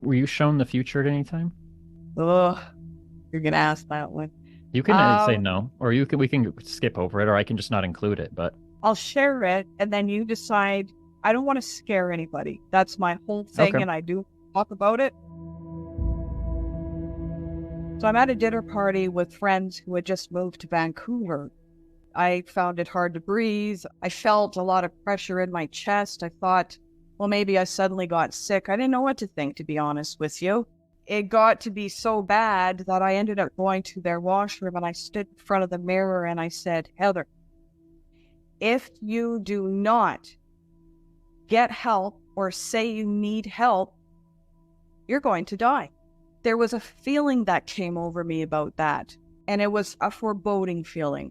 Were you shown the future at any time? Ugh, you're gonna ask that one. You can say Um, no, or we can skip over it, or I can just not include it. But I'll share it, and then you decide. I don't want to scare anybody. That's my whole thing, okay, and I do talk about it. So I'm at a dinner party with friends who had just moved to Vancouver. I found it hard to breathe. I felt a lot of pressure in my chest. I thought, well, maybe I suddenly got sick. I didn't know what to think, to be honest with you. It got to be so bad that I ended up going to their washroom and I stood in front of the mirror and I said, Heather, if you do not get help or say you need help, you're going to die. There was a feeling that came over me about that, and it was a foreboding feeling.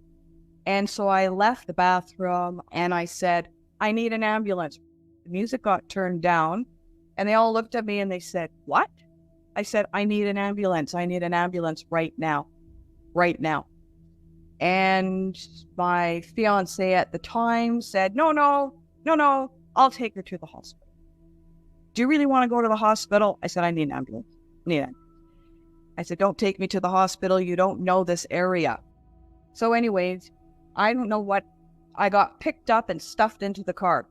And so I left the bathroom and I said, I need an ambulance. The music got turned down and they all looked at me and they said, what? I said, I need an ambulance. I need an ambulance right now, right now. And my fiance at the time said, no, no, no, no, I'll take her to the hospital. Do you really want to go to the hospital? I said, I need an ambulance. Need it. I said, don't take me to the hospital. You don't know this area. So anyways, I don't know what, I got picked up and stuffed into the car.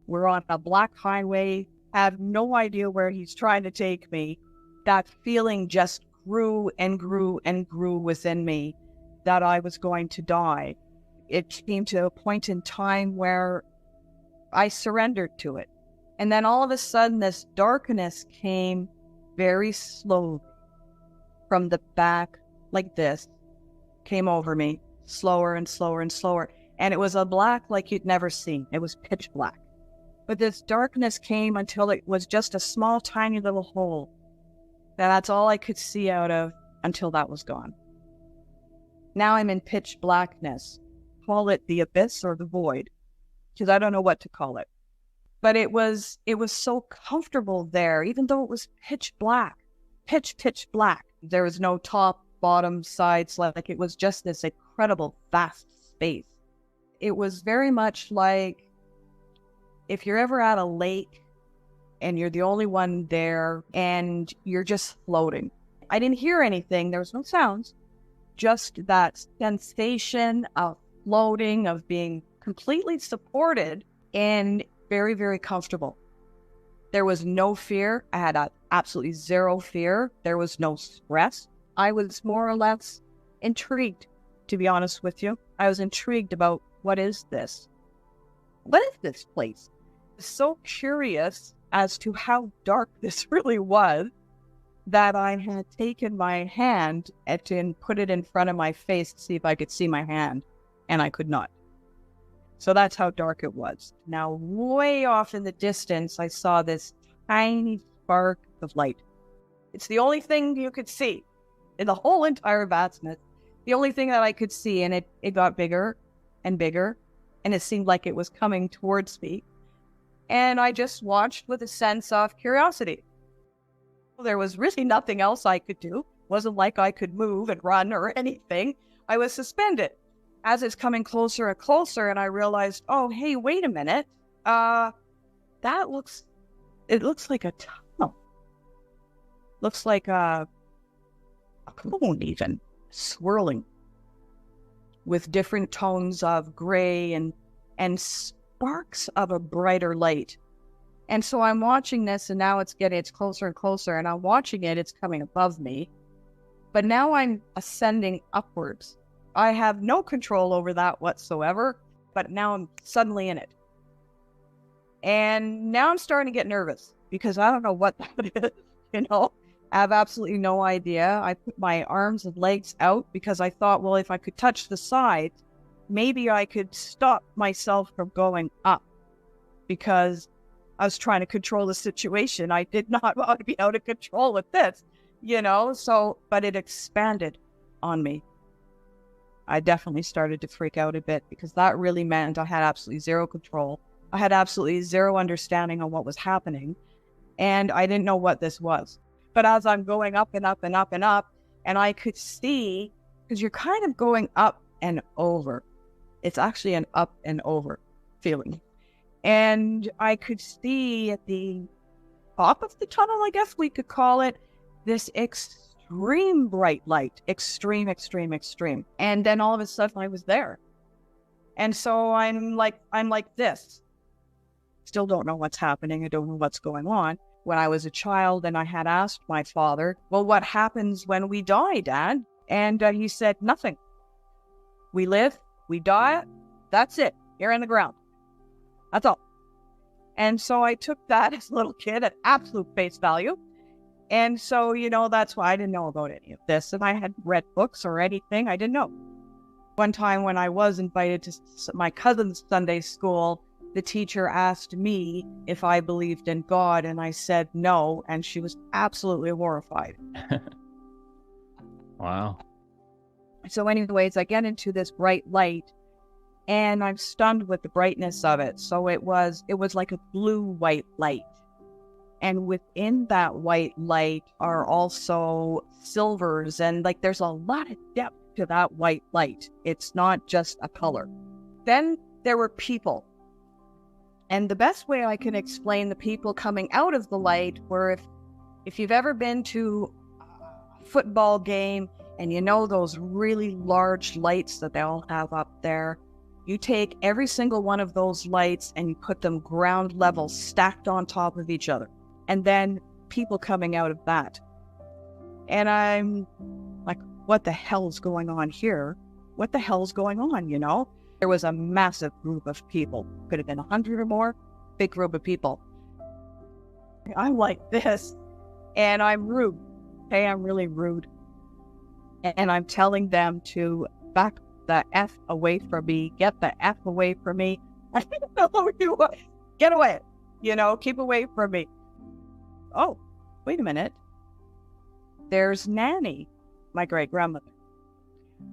We're on a black highway. I have no idea where he's trying to take me. That feeling just grew and grew and grew within me that I was going to die. It came to a point in time where I surrendered to it. And then all of a sudden, this darkness came very slowly from the back, like this, came over me, slower and slower and slower. And it was a black like you'd never seen. It was pitch black. But this darkness came until it was just a small, tiny little hole. That's all I could see out of until that was gone. Now I'm in pitch blackness. Call it the abyss or the void, because I don't know what to call it. But it was so comfortable there, even though it was pitch black, pitch black. There was no top, bottom, sides, like it was just this incredible, vast space. It was very much like if you're ever at a lake and you're the only one there and you're just floating. I didn't hear anything. There was no sounds, just that sensation of floating, of being completely supported and very, very comfortable. There was no fear. I had absolutely zero fear. There was no stress. I was more or less intrigued, to be honest with you. I was intrigued about what is this? What is this place? I was so curious as to how dark this really was that I had taken my hand and put it in front of my face to see if I could see my hand, and I could not. So that's how dark it was. Now, way off in the distance, I saw this tiny spark of light. It's the only thing you could see in the whole entire vastness. The only thing that I could see, and it got bigger and bigger, and it seemed like it was coming towards me. And I just watched with a sense of curiosity. There was really nothing else I could do. It wasn't like I could move and run or anything. I was suspended. As it's coming closer and closer, and I realized, oh, hey, wait a minute. It looks like a tunnel. Looks like a cone even, swirling with different tones of gray and sparks of a brighter light. And so I'm watching this, and now it's closer and closer, and I'm watching it, it's coming above me. But now I'm ascending upwards. I have no control over that whatsoever, but now I'm suddenly in it. And now I'm starting to get nervous because I don't know what that is, I have absolutely no idea. I put my arms and legs out because I thought, well, if I could touch the side, maybe I could stop myself from going up because I was trying to control the situation. I did not want to be out of control with this, but it expanded on me. I definitely started to freak out a bit because that really meant I had absolutely zero control. I had absolutely zero understanding on what was happening, and I didn't know what this was. But as I'm going up and up and up and up, and I could see, because you're kind of going up and over. It's actually an up and over feeling. And I could see at the top of the tunnel, I guess we could call it, this extreme bright light, extreme, extreme, extreme. And then all of a sudden I was there. And so I'm like this. Still don't know what's happening. I don't know what's going on. When I was a child and I had asked my father, well, what happens when we die, Dad? And he said, nothing. We live, we die, that's it. You're in the ground. That's all. And so I took that as a little kid at absolute face value. And so, that's why I didn't know about any of this. If I had read books or anything, I didn't know. One time when I was invited to my cousin's Sunday school, the teacher asked me if I believed in God, and I said no, and she was absolutely horrified. Wow. So anyways, I get into this bright light, and I'm stunned with the brightness of it. So it was like a blue-white light. And within that white light are also silvers, and there's a lot of depth to that white light. It's not just a color. Then there were people. And the best way I can explain the people coming out of the light were if you've ever been to a football game and those really large lights that they all have up there, you take every single one of those lights and you put them ground level stacked on top of each other. And then people coming out of that. And I'm like, what the hell's going on here? What the hell's going on, There was a massive group of people. Could have been 100 or more. Big group of people. I'm like this. And I'm rude. Hey, I'm really rude. And I'm telling them to back the F away from me. Get the F away from me. I don't know who you are. Get away. Keep away from me. Oh, wait a minute. There's Nanny, my great-grandmother.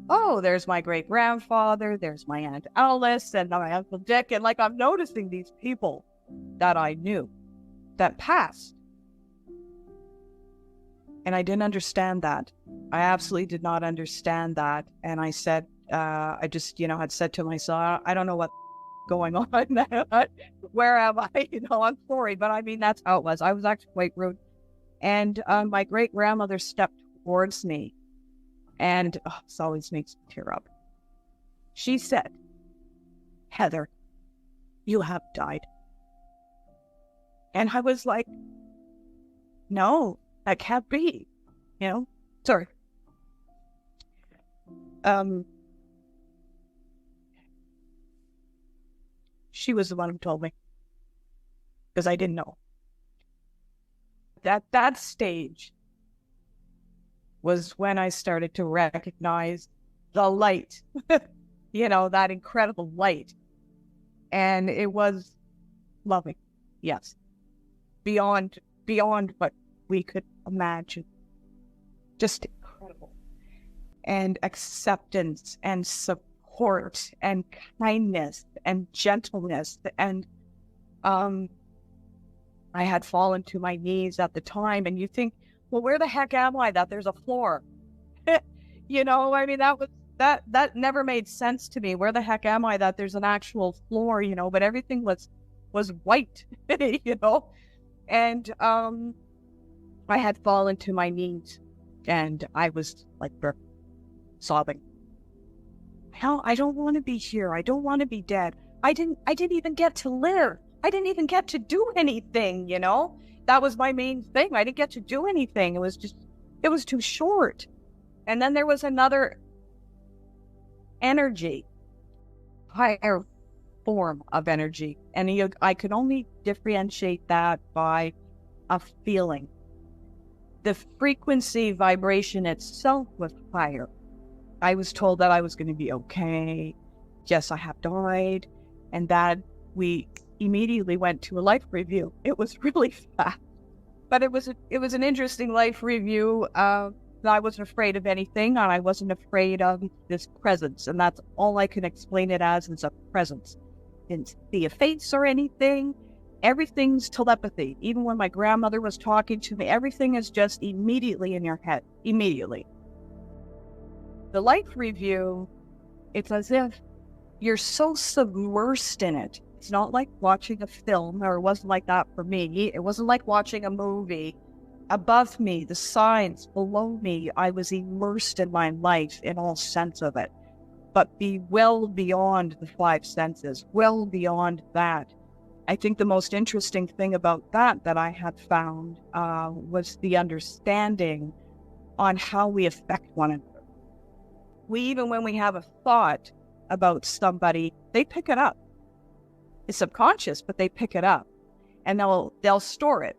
Oh, there's my great-grandfather, there's my Aunt Alice, and my Uncle Dick, and I'm noticing these people that I knew, that passed. And I didn't understand that. I absolutely did not understand that. And I said, I just, had said to myself, I don't know what's going on. Where am I? I'm sorry, but that's how it was. I was actually quite rude. And my great-grandmother stepped towards me. And this always makes me tear up. She said, Heather, you have died. And I was like, no, that can't be. Sorry. She was the one who told me. Because I didn't know. That stage was when I started to recognize the light, that incredible light. And it was loving, yes, beyond what we could imagine. Just incredible. And acceptance and support and kindness and gentleness. And I had fallen to my knees at the time, and you think, well, where the heck am I that there's a floor? That never made sense to me. Where the heck am I that there's an actual floor, but everything was white, and I had fallen to my knees, and I was sobbing. Hell, I don't want to be here. I don't want to be dead. I didn't even get to live. I didn't even get to do anything, That was my main thing. I didn't get to do anything. It was too short. And then there was another energy, higher form of energy. And I could only differentiate that by a feeling. The frequency vibration itself was higher. I was told that I was going to be okay. Yes, I have died. And that we immediately went to a life review. It was really fast. But it was an interesting life review. I wasn't afraid of anything, and I wasn't afraid of this presence. And that's all I can explain it as, is a presence. Didn't see a face or anything. Everything's telepathy. Even when my grandmother was talking to me, everything is just immediately in your head. Immediately. The life review, it's as if you're so submersed in it It's not like watching a film, or it wasn't like that for me. It wasn't like watching a movie. Above me, the signs, below me, I was immersed in my life in all sense of it. But be well beyond the five senses, well beyond that. I think the most interesting thing about that I had found was the understanding on how we affect one another. Even when we have a thought about somebody, they pick it up. It's subconscious, but they pick it up, and they'll store it.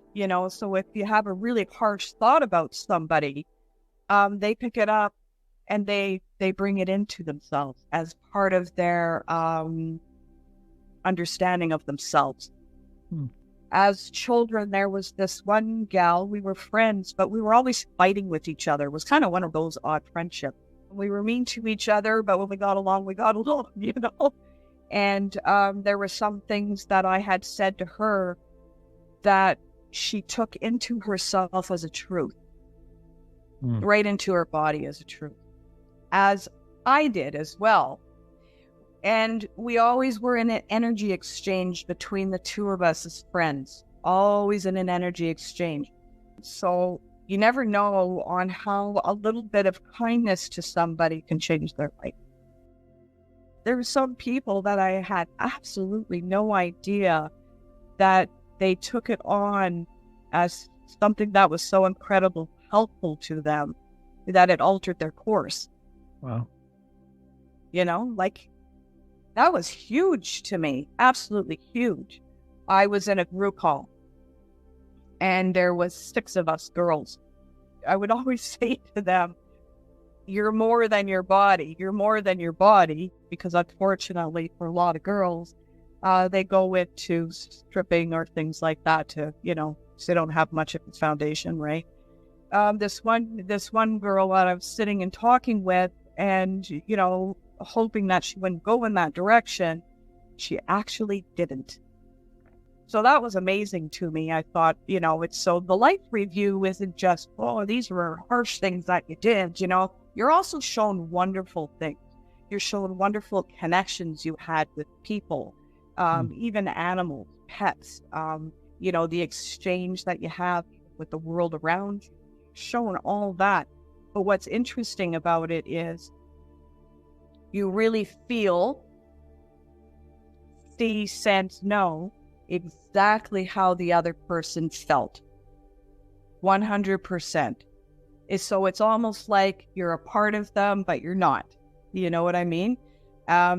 So if you have a really harsh thought about somebody, they pick it up and they bring it into themselves as part of their understanding of themselves. As children, there was this one gal, we were friends, but we were always fighting with each other. It was kind of one of those odd friendships. We were mean to each other, but when we got along, And there were some things that I had said to her that she took into herself as a truth, right into her body as a truth, as I did as well. And we always were in an energy exchange between the two of us as friends, always in an energy exchange. So you never know on how a little bit of kindness to somebody can change their life. There were some people that I had absolutely no idea that they took it on as something that was so incredible, helpful to them, that it altered their course. Wow. That was huge to me, absolutely huge. I was in a group call, and there was 6 of us girls. I would always say to them, you're more than your body. You're more than your body, because unfortunately for a lot of girls, they go into stripping or things like that to, so they don't have much of a foundation, right? This one girl that I was sitting and talking with, and, hoping that she wouldn't go in that direction, she actually didn't. So that was amazing to me. I thought, it's so the life review isn't just, oh, these were harsh things that you did, You're also shown wonderful things. You're shown wonderful connections you had with people, even animals, pets, the exchange that you have with the world around you, shown all that. But what's interesting about it is you really feel, see, sense, know exactly how the other person felt. 100%. So it's almost like you're a part of them, but you're not. You know what I mean?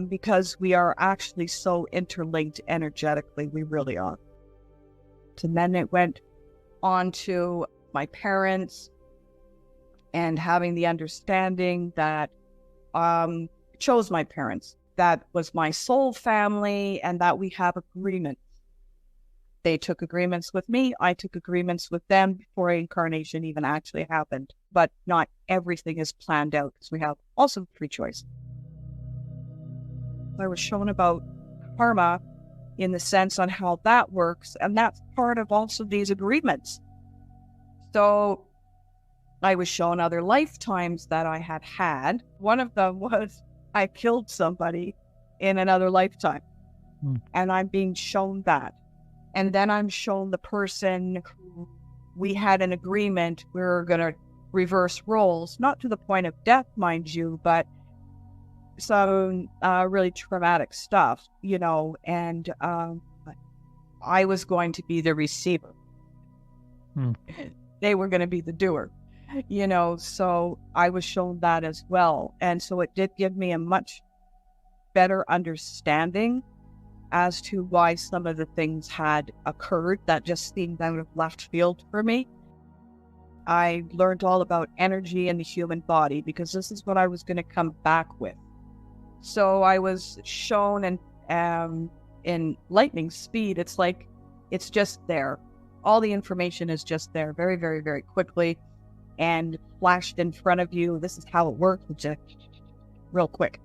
Because we are actually so interlinked energetically. We really are. And then it went on to my parents and having the understanding that chose my parents. That was my soul family, and that we have agreements. They took agreements with me. I took agreements with them before incarnation even actually happened. But not everything is planned out, because we have also free choice. I was shown about karma in the sense on how that works, and that's part of also these agreements. So I was shown other lifetimes that I had had. One of them was I killed somebody in another lifetime, and I'm being shown that. And then I'm shown the person who we had an agreement we were going to reverse roles, not to the point of death, mind you, but some really traumatic stuff, and I was going to be the receiver. They were going to be the doer, so I was shown that as well. And so it did give me a much better understanding as to why some of the things had occurred that just seemed out of left field for me. I learned all about energy in the human body, because this is what I was going to come back with. So I was shown in lightning speed. It's like, it's just there. All the information is just there very, very, very quickly and flashed in front of you. This is how it works, just real quick.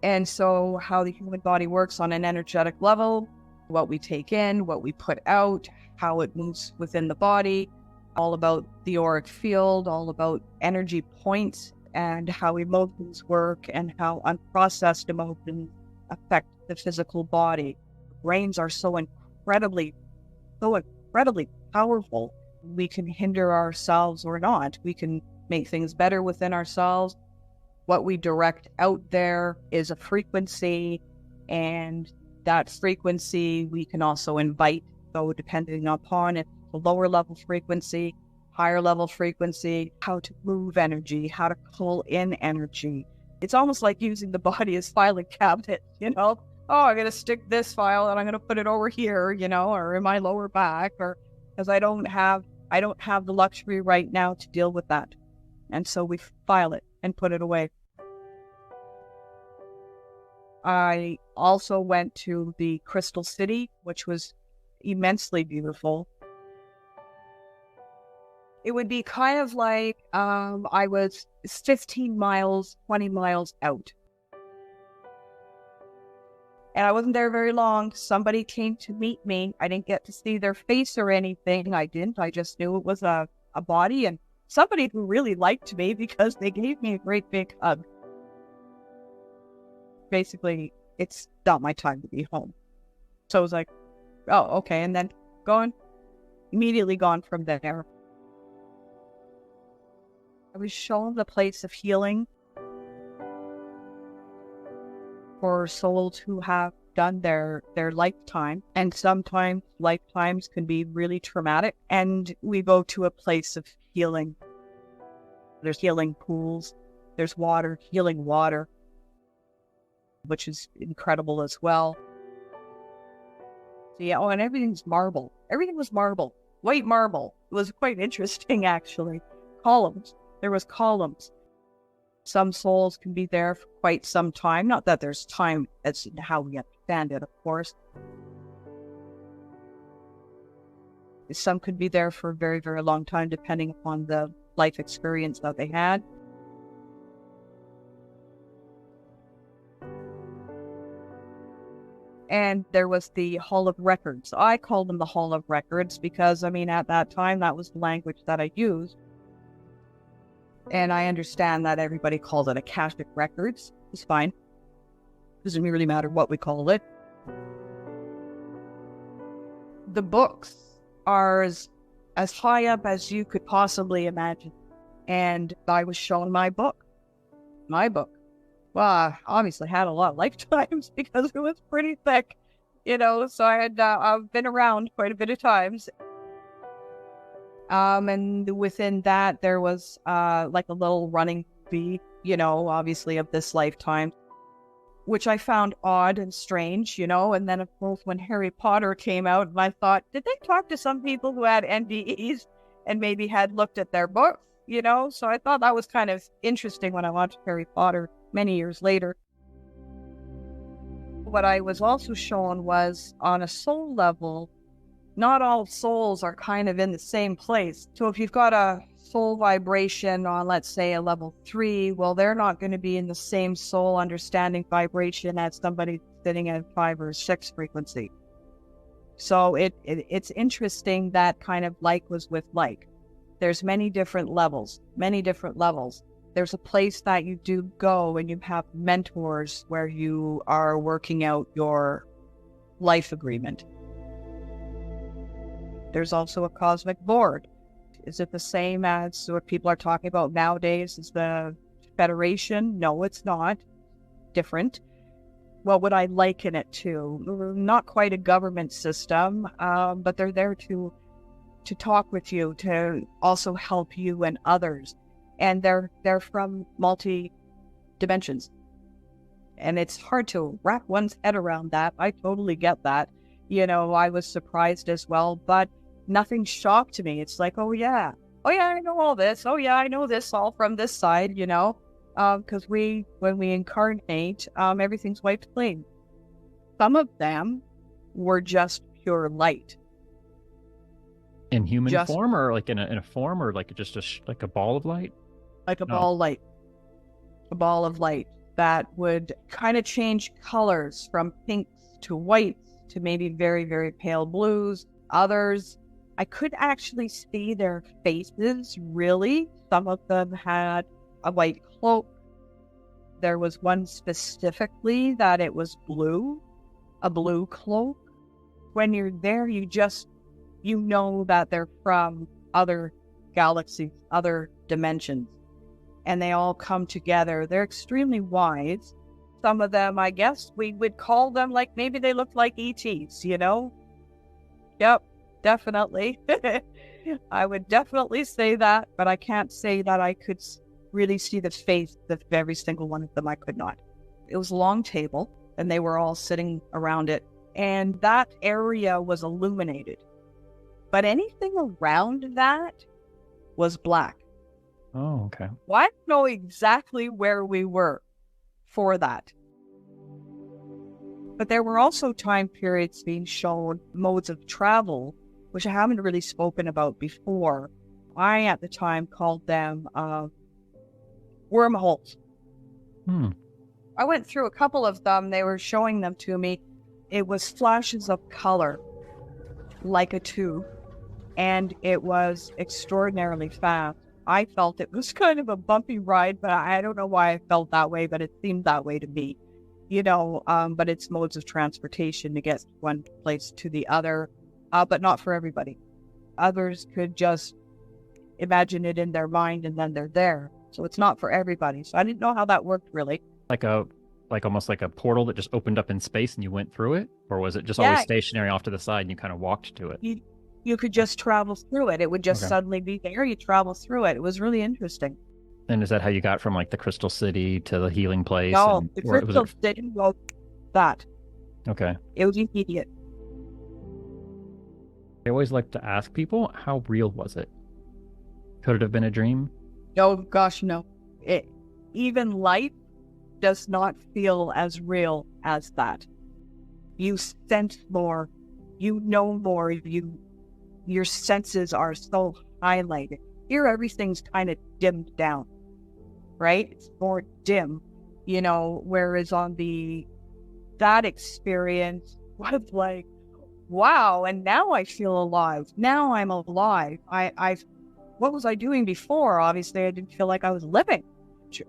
And so how the human body works on an energetic level, what we take in, what we put out, how it moves within the body, all about the auric field, all about energy points, and how emotions work and how unprocessed emotions affect the physical body. brains are so incredibly powerful. We can hinder ourselves or not. We can make things better within ourselves. What we direct out there is a frequency, and that frequency we can also invite. So depending upon if it's a lower level frequency, higher level frequency, how to move energy, how to pull in energy. It's almost like using the body as filing cabinet, Oh, I'm going to stick this file and I'm going to put it over here, or in my lower back, or because I don't have the luxury right now to deal with that. And so we file it and put it away. I also went to the Crystal City, which was immensely beautiful. It would be kind of like I was 15 miles, 20 miles out. And I wasn't there very long. Somebody came to meet me. I didn't get to see their face or anything. I just knew it was a body and somebody who really liked me because they gave me a great big hug. Basically, it's not my time to be home. So I was like, oh, okay. And then immediately gone from there. I was shown the place of healing for souls who have done their lifetime. And sometimes lifetimes can be really traumatic. And we go to a place of healing. There's healing pools. There's healing water, which is incredible as well. So yeah, and everything's marble. Everything was marble. White marble. It was quite interesting, actually. Columns. There was columns. Some souls can be there for quite some time. Not that there's time, that's how we understand it, of course. Some could be there for a very, very long time, depending upon the life experience that they had. And there was the Hall of Records. I called them the Hall of Records because, at that time, that was the language that I used. And I understand that everybody calls it Akashic Records. It's fine. Doesn't really matter what we call it. The books are as high up as you could possibly imagine. And I was shown my book. My book. Well, I obviously had a lot of lifetimes because it was pretty thick, so I had I've been around quite a bit of times. And within that, there was like a little running movie, obviously of this lifetime, which I found odd and strange, and then of course when Harry Potter came out, and I thought, did they talk to some people who had NDEs and maybe had looked at their books, so I thought that was kind of interesting when I watched Harry Potter many years later. What I was also shown was on a soul level, not all souls are kind of in the same place. So if you've got a soul vibration on, let's say, a level 3, well, they're not going to be in the same soul understanding vibration as somebody sitting at 5 or 6 frequency. So it's interesting that kind of like was with like. There's many different levels. There's a place that you do go and you have mentors where you are working out your life agreement. There's also a cosmic board. Is it the same as what people are talking about nowadays as the Federation? No, it's not. Different. What would I liken it to? Not quite a government system, but they're there to talk with you, to also help you and others. And they're from multi-dimensions. And it's hard to wrap one's head around that. I totally get that. I was surprised as well, but nothing shocked me. It's like, oh yeah, I know all this. Oh yeah, I know this all from this side, because when we incarnate, everything's wiped clean. Some of them were just pure light. In human form, or like in a form, or like just like a ball of light? Like a ball of light. A ball of light that would kind of change colors from pinks to whites to maybe very, very pale blues. Others, I could actually see their faces, really. Some of them had a white cloak. There was one specifically that it was blue, a blue cloak. When you're there, you know that they're from other galaxies, other dimensions, and they all come together. They're extremely wise. Some of them, I guess, we would call them like maybe they look like ETs, you know? Yep, definitely. I would definitely say that, but I can't say that I could really see the face of every single one of them. I could not. It was a long table, and they were all sitting around it, and that area was illuminated. But anything around that was black. Oh, okay. Well, I don't know exactly where we were for that. But there were also time periods being shown, modes of travel, which I haven't really spoken about before. I, at the time, called them wormholes. I went through a couple of them. They were showing them to me. It was flashes of color, like a tube, and it was extraordinarily fast. I felt it was kind of a bumpy ride, but I don't know why I felt that way, but it seemed that way to me, you know, but it's modes of transportation to get one place to the other, but not for everybody. Others could just imagine it in their mind and then they're there. So it's not for everybody. So I didn't know how that worked really. Like almost like a portal that just opened up in space and you went through it? Or was it just always stationary off to the side and you kind of walked to it? You could just travel through it. It would just suddenly be there. You travel through it. It was really interesting. And is that how you got from like the Crystal City to the healing place? No, the Crystal City was that. Okay. It was immediate. I always like to ask people, how real was it? Could it have been a dream? Oh, gosh, no. Even life does not feel as real as that. You sense more. You know more. Your senses are so highlighted. Here, everything's kind of dimmed down, right? It's more dim, you know, whereas on that experience was like, wow, and now I feel alive. Now I'm alive. What was I doing before? Obviously, I didn't feel like I was living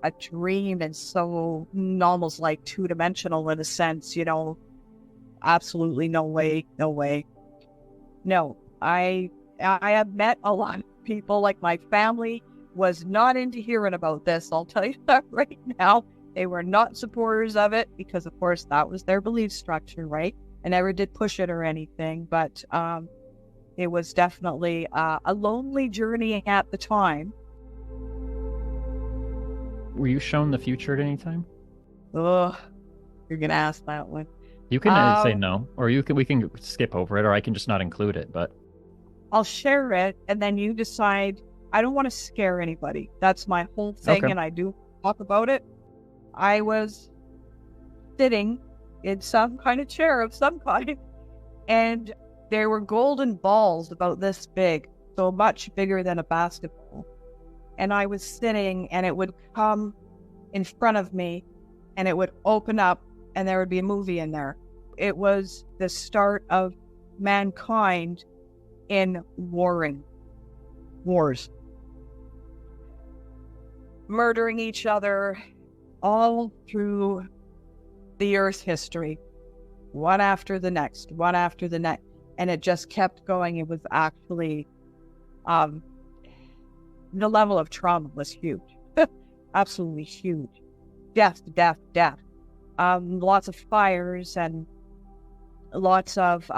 a dream, and so almost like two-dimensional in a sense, you know. Absolutely no way. No, I have met a lot of people. Like, my family was not into hearing about this. I'll tell you that right now. They were not supporters of it because, of course, that was their belief structure, right? I never did push it or anything, but it was definitely a lonely journey at the time. Were you shown the future at any time? Ugh, you're gonna ask that one. You can say no, or we can skip over it, or I can just not include it, but I'll share it, and then you decide. I don't want to scare anybody. That's my whole thing, and I do talk about it. I was sitting in some kind of chair of some kind, and there were golden balls about this big, so much bigger than a basketball. And I was sitting, and it would come in front of me, and it would open up, and there would be a movie in there. It was the start of mankind in wars, murdering each other all through the Earth's history, one after the next, and it just kept going. It was actually, the level of trauma was huge, absolutely huge. Death. Lots of fires and lots of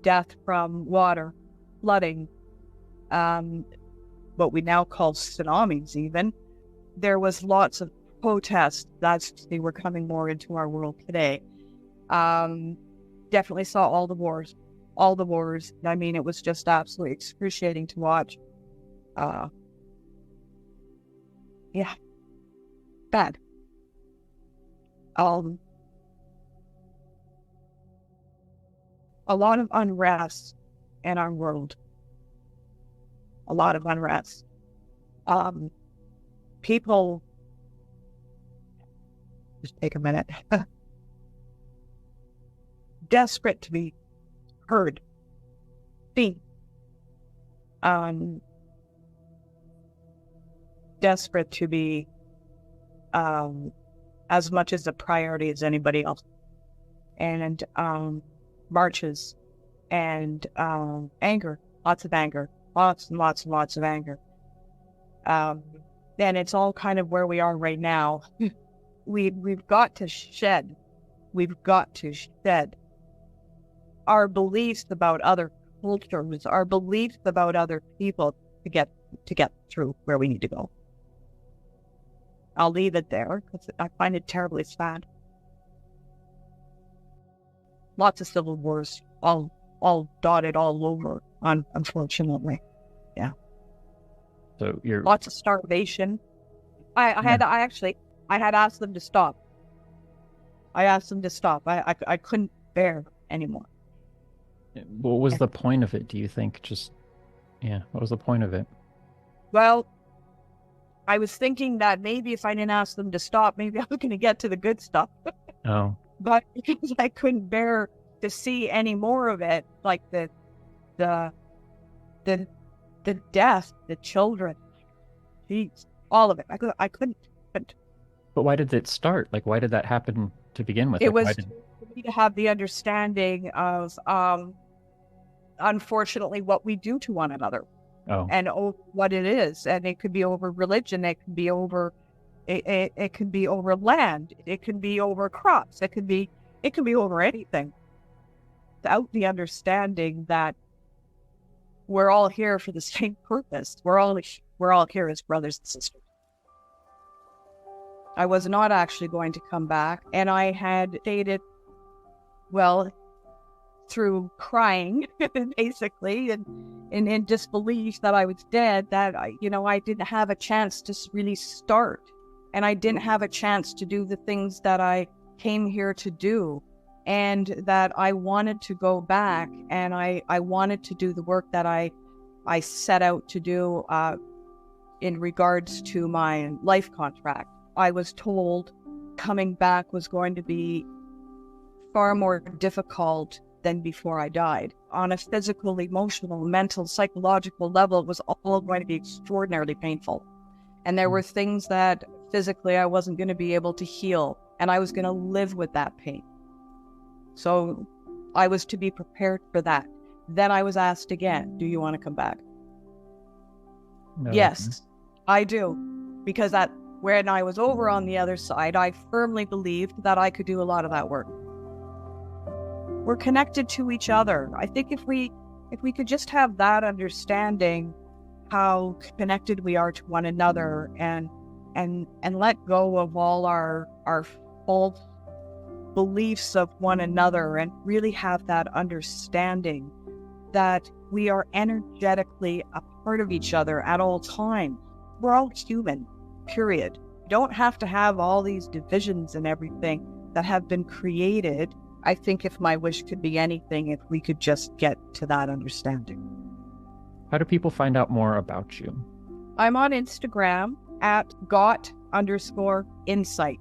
death from water, flooding, what we now call tsunamis even. There was lots of protests. They were coming more into our world today. Definitely saw all the wars. I mean, it was just absolutely excruciating to watch. Yeah. Bad. A lot of unrest in our world. A lot of unrest. People, just take a minute, desperate to be heard, seen, desperate to be as much as a priority as anybody else. And marches, and anger, lots of anger, lots and lots and lots of anger. And it's all kind of where we are right now. We've got to shed. We've got to shed our beliefs about other cultures, our beliefs about other people to get through where we need to go. I'll leave it there because I find it terribly sad. Lots of civil wars, all dotted all over, unfortunately. Yeah. So you're lots of starvation. I had asked them to stop. I asked them to stop. I couldn't bear anymore. What was the point of it, do you think? What was the point of it? Well, I was thinking that maybe if I didn't ask them to stop, maybe I was going to get to the good stuff. Oh. But because I couldn't bear to see any more of it, like the death, the children, geez, all of it. I couldn't. But why did it start? Like, why did that happen to begin with? It like, was for me to have the understanding of, unfortunately, what we do to one another. Oh. And what it is. And it could be over religion. It can be over, it can be over land. It can be over crops. It can be over anything. Without the understanding that we're all here for the same purpose. We're all here as brothers and sisters. I was not actually going to come back, and I had stated, well, through crying, basically, and in disbelief that I was dead, that I didn't have a chance to really start, and I didn't have a chance to do the things that I came here to do. And that I wanted to go back, and I wanted to do the work that I set out to do in regards to my life contract. I was told coming back was going to be far more difficult than before I died. On a physical, emotional, mental, psychological level, it was all going to be extraordinarily painful. And there were things that physically I wasn't going to be able to heal, and I was going to live with that pain. So I was to be prepared for that. Then I was asked again, do you want to come back? No. Yes, I do. Because when I was over on the other side, I firmly believed that I could do a lot of that work. We're connected to each other. I think if we could just have that understanding, how connected we are to one another, and let go of all our false beliefs of one another, and really have that understanding that we are energetically a part of each other at all times. We're all human, period. You don't have to have all these divisions and everything that have been created. I think if my wish could be anything, if we could just get to that understanding. How do people find out more about you? I'm on Instagram at got_insight.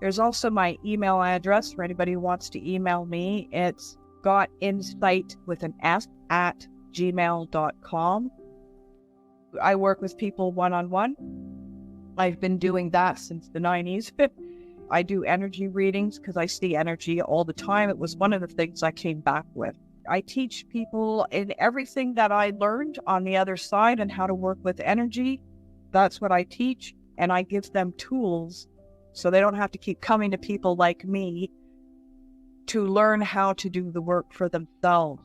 There's also my email address for anybody who wants to email me. It's gotinsight with an S at gmail.com. I work with people one-on-one. I've been doing that since the 90s. I do energy readings because I see energy all the time. It was one of the things I came back with. I teach people in everything that I learned on the other side and how to work with energy. That's what I teach. And I give them tools so they don't have to keep coming to people like me to learn how to do the work for themselves.